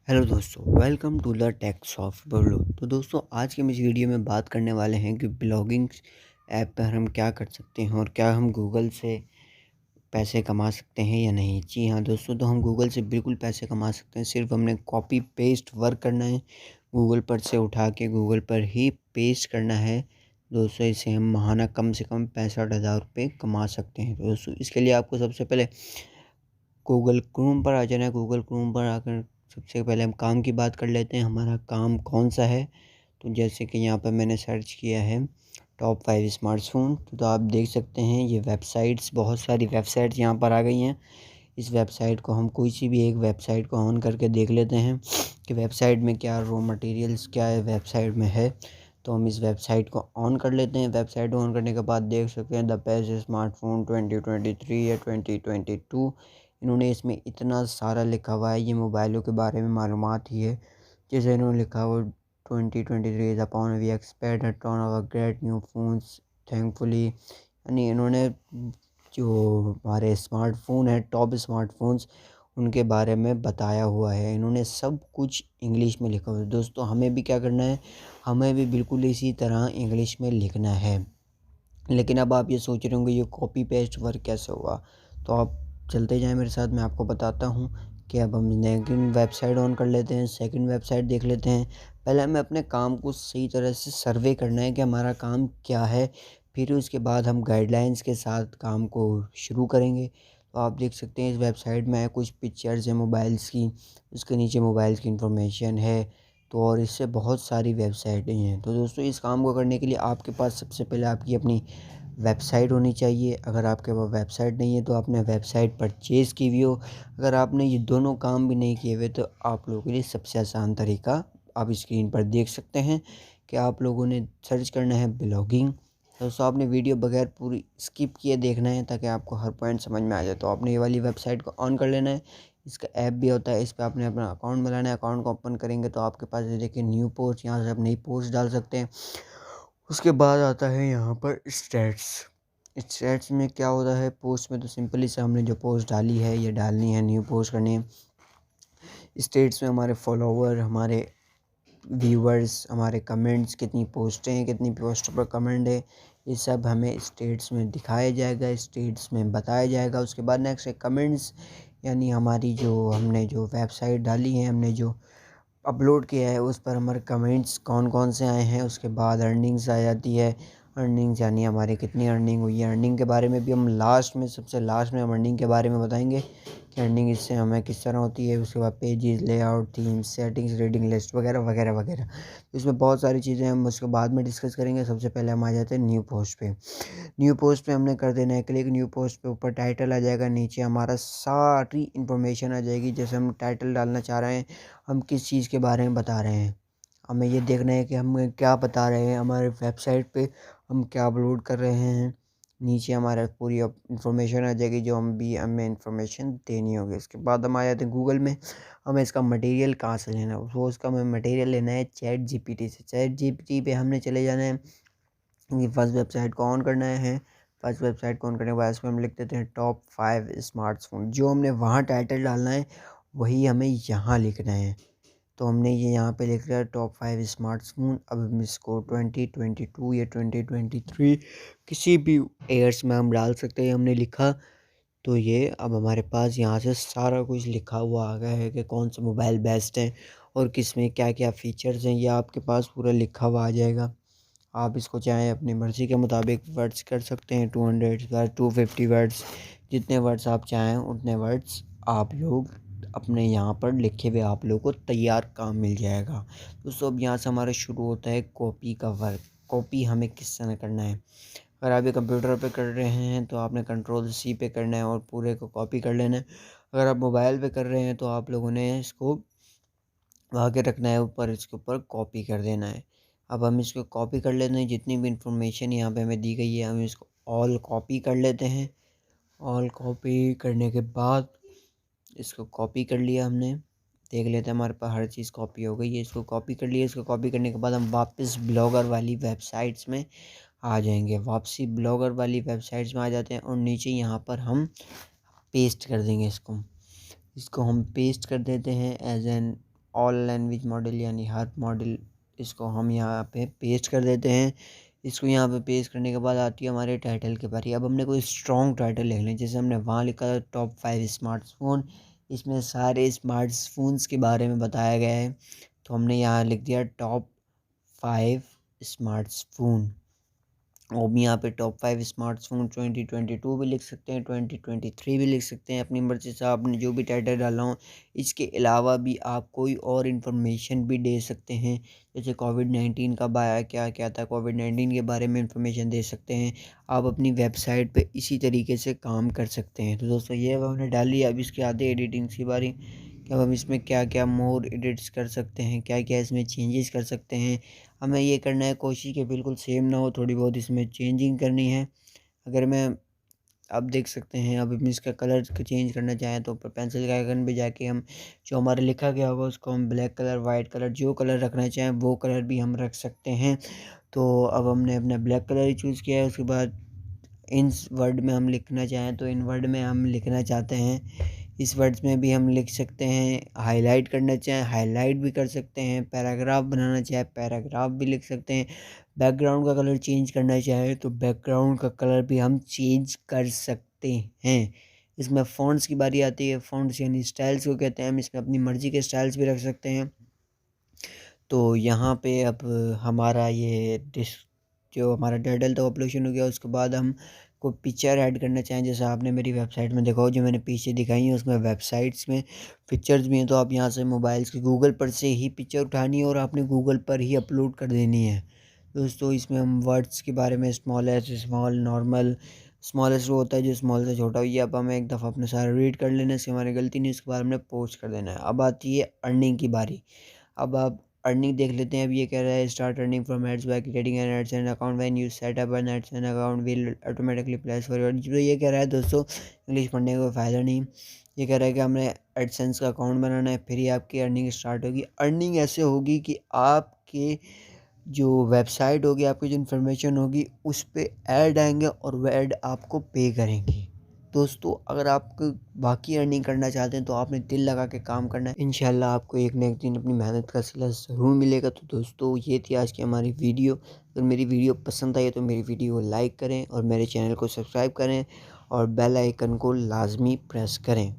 Hello दोस्तों, welcome to the tech soft Bolo. तो दोस्तों, आज के हम इस वीडियो में बात करने वाले हैं कि ब्लॉगिंग ऐप पर हम क्या कर सकते हैं और क्या हम गूगल से पैसे कमा सकते हैं या नहीं। जी हाँ दोस्तों, तो हम गूगल से बिल्कुल पैसे कमा सकते हैं। सिर्फ हमने कॉपी पेस्ट वर्क करना है, गूगल पर से उठा के गूगल पर ही पेस्ट करना है। दोस्तों, इससे हम माहाना कम से कम 65,000 रुपये कमा सकते हैं। तो दोस्तों, इसके लिए आपको सबसे पहले गूगल क्रोम पर आ जाना है। गूगल क्रोम पर आकर सबसे पहले हम काम की बात कर लेते हैं, हमारा काम कौन सा है। तो जैसे कि यहाँ पर मैंने सर्च किया है टॉप 5 स्मार्टफ़ोन, तो आप देख सकते हैं ये वेबसाइट्स, बहुत सारी वेबसाइट्स यहाँ पर आ गई हैं। इस वेबसाइट को हम कोई सी भी एक वेबसाइट को ऑन करके देख लेते हैं कि वेबसाइट में क्या रॉ मटेरियल्स क्या है वेबसाइट में है। तो हम इस वेबसाइट को ऑन कर लेते हैं। वेबसाइट ऑन करने के बाद देख सकते हैं द बेस्ट स्मार्टफोन 2023 या 2022। इन्होंने इसमें इतना सारा लिखा हुआ है, ये मोबाइलों के बारे में मालूमात ही है। जैसे इन्होंने लिखा हुआ 2023 is upon we expect a turn of a great new phones thankfully. यानी इन्होंने जो हमारे स्मार्टफ़ोन है, टॉप स्मार्टफ़ोन्स, उनके बारे में बताया हुआ है। इन्होंने सब कुछ इंग्लिश में लिखा हुआ है। दोस्तों, हमें भी क्या करना है, हमें भी बिल्कुल इसी तरह इंग्लिश में लिखना है। लेकिन अब आप ये सोच रहे होंगे ये कॉपी पेस्ट वर्क कैसे हुआ? तो आप चलते जाएँ मेरे साथ, मैं आपको बताता हूँ कि अब हम सेकंड वेबसाइट ऑन कर लेते हैं, सेकंड वेबसाइट देख लेते हैं। पहले हमें अपने काम को सही तरह से सर्वे करना है कि हमारा काम क्या है, फिर उसके बाद हम गाइडलाइंस के साथ काम को शुरू करेंगे। तो आप देख सकते हैं इस वेबसाइट में कुछ पिक्चर्स हैं मोबाइल्स की, उसके नीचे मोबाइल्स की इन्फॉर्मेशन है। तो और इससे बहुत सारी वेबसाइटें हैं। तो दोस्तों, इस काम को करने के लिए आपके पास सबसे पहले आपकी अपनी वेबसाइट होनी चाहिए। अगर आपके पास वेबसाइट नहीं है तो आपने वेबसाइट परचेज़ की हुई हो। अगर आपने ये दोनों काम भी नहीं किए हुए तो आप लोगों के लिए सबसे आसान तरीका आप स्क्रीन पर देख सकते हैं कि आप लोगों ने सर्च करना है ब्लॉगिंग। दोस्तों, आपने वीडियो बगैर पूरी स्किप किए देखना है ताकि आपको हर पॉइंट समझ में आ जाए। तो आपने ये वाली वेबसाइट को ऑन कर लेना है। इसका ऐप भी होता है, इस पे आपने अपना अकाउंट बनाना है। अकाउंट को ओपन करेंगे तो आपके पास ये देखिए न्यू पोस्ट, यहाँ से आप नई पोस्ट डाल सकते हैं। उसके बाद आता है यहाँ पर स्टेट्स। स्टेट्स में क्या होता है, पोस्ट में तो सिंपली से हमने जो पोस्ट डाली है ये डालनी है, न्यू पोस्ट करनी है। स्टेट्स में हमारे फॉलोवर, हमारे व्यूवर्स, हमारे कमेंट्स, कितनी पोस्टें हैं, कितनी पोस्ट पर कमेंट है, ये सब हमें स्टेट्स में दिखाया जाएगा, स्टेट्स में बताया जाएगा। उसके बाद नेक्स्ट है कमेंट्स, यानी हमारी जो हमने जो वेबसाइट डाली है, हमने जो अपलोड किया है उस पर हमारे कमेंट्स कौन कौन से आए हैं। उसके बाद अर्निंग्स आ जाती है। अर्निंग्स यानी हमारी कितनी अर्निंग हुई है। अर्निंग के बारे में भी हम लास्ट में, सबसे लास्ट में हम अर्निंग के बारे में बताएंगे कि अर्निंग इससे हमें किस तरह होती है। उसके बाद pages, layout, themes, settings, reading list वगैरह वगैरह वगैरह। तो इसमें बहुत सारी चीज़ें हम उसके बाद में डिस्कस करेंगे। सबसे पहले हम आ जाते हैं न्यू पोस्ट पे। न्यू पोस्ट पे हमने कर देना है क्लिक। न्यू पोस्ट पे ऊपर टाइटल आ जाएगा, नीचे हमारा सारी इन्फॉर्मेशन आ जाएगी। जैसे हम टाइटल डालना चाह रहे हैं, हम किस चीज़ के बारे में बता रहे हैं, हमें ये देखना है कि हम क्या बता रहे हैं, हमारे वेबसाइट पे हम क्या अपलोड कर रहे हैं। नीचे हमारा पूरी इन्फॉर्मेशन आ जाएगी जो हमें इन्फॉर्मेशन देनी होगी। उसके बाद हम आ जाते हैं गूगल में। हमें इसका मटेरियल कहाँ से लेना है, वो उसका हमें मटेरियल लेना है चैट जीपीटी से। चैट जीपीटी पे हमने चले जाना है। ये फर्स्ट वेबसाइट को ऑन करना है। फर्स्ट वेबसाइट को ऑन करने के बाद इसमें हम लिख देते हैं टॉप 5 स्मार्टफोन। जो हमने वहाँ टाइटल डालना है वही हमें यहाँ लिखना है। तो हमने ये यहाँ पे लिख लिया टॉप 5 स्मार्टफोन। अब हम इसको 2022 या 2023 किसी भी ईयर्स में हम डाल सकते हैं। हमने लिखा तो ये अब हमारे पास यहाँ से सारा कुछ लिखा हुआ आ गया है कि कौन सा मोबाइल बेस्ट है और किस में क्या क्या फ़ीचर्स हैं, ये आपके पास पूरा लिखा हुआ आ जाएगा। आप इसको चाहें अपनी मर्ज़ी के मुताबिक वर्ड्स कर सकते हैं, 200 वर्ड, 250 वर्ड्स, जितने वर्ड्स आप चाहें उतने वर्ड्स आप लोग अपने यहाँ पर लिखे हुए आप लोगों को तैयार काम मिल जाएगा। दोस्तों, अब यहाँ से हमारा शुरू होता है कॉपी का वर्क। कॉपी हमें किस तरह करना है, अगर आप ये कंप्यूटर पे कर रहे हैं तो आपने कंट्रोल सी पे करना है और पूरे को कॉपी कर लेना है। अगर आप मोबाइल पे कर रहे हैं तो आप लोगों ने इसको आगे रखना है, ऊपर इसके ऊपर कॉपी कर देना है। अब हम इसको कॉपी कर लेते हैं, जितनी भी इंफॉर्मेशन यहाँ पे हमें दी गई है हम इसको ऑल कॉपी कर लेते हैं। ऑल कॉपी करने के बाद इसको कॉपी कर लिया हमने, देख लेते हैं हमारे पास हर चीज़ कॉपी हो गई है। इसको कॉपी कर लिया। इसको कॉपी करने के बाद हम वापस ब्लॉगर वाली वेबसाइट्स में आ जाएंगे। वापसी ब्लॉगर वाली वेबसाइट्स में आ जाते हैं और नीचे यहाँ पर हम पेस्ट कर देंगे। इसको हम पेस्ट कर देते हैं as an all language model यानी हर मॉडल, इसको हम यहाँ पे पेस्ट कर देते हैं। इसको यहाँ पे पेस्ट करने के बाद आती है हमारे टाइटल के बारी। अब हमने कोई स्ट्रॉन्ग टाइटल लिख लें, जैसे हमने वहाँ लिखा था टॉप 5 स्मार्टफोन, इसमें सारे स्मार्टफोन्स के बारे में बताया गया है, तो हमने यहाँ लिख दिया टॉप 5 स्मार्टफोन। और भी यहाँ पे टॉप 5 स्मार्टफोन 2022 भी लिख सकते हैं, 2023 भी लिख सकते हैं, अपनी मर्ज़ी से आपने जो भी टाइटल डाला हो। इसके अलावा भी आप कोई और इन्फॉर्मेशन भी दे सकते हैं, जैसे कोविड-19 कब आया, क्या क्या था, कोविड-19 के बारे में इन्फॉर्मेशन दे सकते हैं। आप अपनी वेबसाइट पे इसी तरीके से काम कर सकते हैं। तो दोस्तों ये अब हमने डाली, अब इसके आते एडिटिंग की बारी कि अब हम इसमें क्या क्या मोर एडिट्स कर सकते हैं, क्या क्या इसमें चेंजेस कर सकते हैं। हमें ये करना है, कोशिश कि बिल्कुल सेम ना हो, थोड़ी बहुत इसमें चेंजिंग करनी है। अगर मैं अब देख सकते हैं, अब हम इसका कलर चेंज करना चाहें तो ऊपर पेंसिल के आइकन पे जाके हम जो हमारा लिखा गया होगा उसको हम ब्लैक कलर, वाइट कलर, जो कलर रखना चाहें वो कलर भी हम रख सकते हैं। तो अब हमने अपना ब्लैक कलर ही चूज़ किया है। उसके बाद इन वर्ड में हम लिखना चाहें तो इन वर्ड में हम लिखना चाहते हैं, इस वर्ड्स में भी हम लिख सकते हैं। हाईलाइट करना चाहें हाईलाइट भी कर सकते हैं, पैराग्राफ बनाना चाहें पैराग्राफ भी लिख सकते हैं, बैकग्राउंड का कलर चेंज करना चाहें तो बैकग्राउंड का कलर भी हम चेंज कर सकते हैं। इसमें फ़ॉन्ट्स की बारी आती है, फ़ॉन्ट्स यानी स्टाइल्स को कहते हैं, हम इसमें अपनी मर्ज़ी के स्टाइल्स भी रख सकते हैं। तो यहाँ पे अब हमारा ये जो हमारा टाइटल था वो अपलोशन हो गया। उसके बाद हम कोई पिक्चर ऐड करना चाहें, जैसे आपने मेरी वेबसाइट में देखा हो, जो मैंने पीछे दिखाई है उसमें वेबसाइट्स में पिक्चर्स भी हैं, तो आप यहाँ से मोबाइल्स के गूगल पर से ही पिक्चर उठानी है और आपने गूगल पर ही अपलोड कर देनी है। दोस्तों इसमें हम वर्ड्स के बारे में स्मॉलेस्ट, स्मॉल, नॉर्मल, स्मॉलेस्ट वो होता है जो स्मॉल से छोटा हो, ये अब हमें एक दफ़ा अपने सारा रीड कर लेना है, इससे हमारी गलती नहीं, उसके बाद हमने पोस्ट कर देना है। अब आती है अर्निंग की बारी। अब आप अर्निंग देख लेते हैं। अब ये कह रहा है start earning from ads by creating an AdSense account when you set up an AdSense account will automatically place for your. जो ये कह रहा है दोस्तों, इंग्लिश पढ़ने का कोई फ़ायदा नहीं। ये कह रहा है कि हमने एडसेंस का अकाउंट बनाना है, फिर ही आपकी अर्निंग स्टार्ट होगी। अर्निंग ऐसे होगी कि आपके जो वेबसाइट होगी, आपकी जो इन्फॉर्मेशन होगी उस पे ऐड आएँगे और वो ऐड आपको पे करेंगी। दोस्तों अगर आप बाकी अर्निंग करना चाहते हैं तो आपने दिल लगा के काम करना है, इंशाल्लाह आपको एक न एक दिन अपनी मेहनत का सिला ज़रूर मिलेगा। तो दोस्तों ये थी आज की हमारी वीडियो। अगर मेरी वीडियो पसंद आई तो मेरी वीडियो को लाइक करें और मेरे चैनल को सब्सक्राइब करें और बेल आइकन को लाजमी प्रेस करें।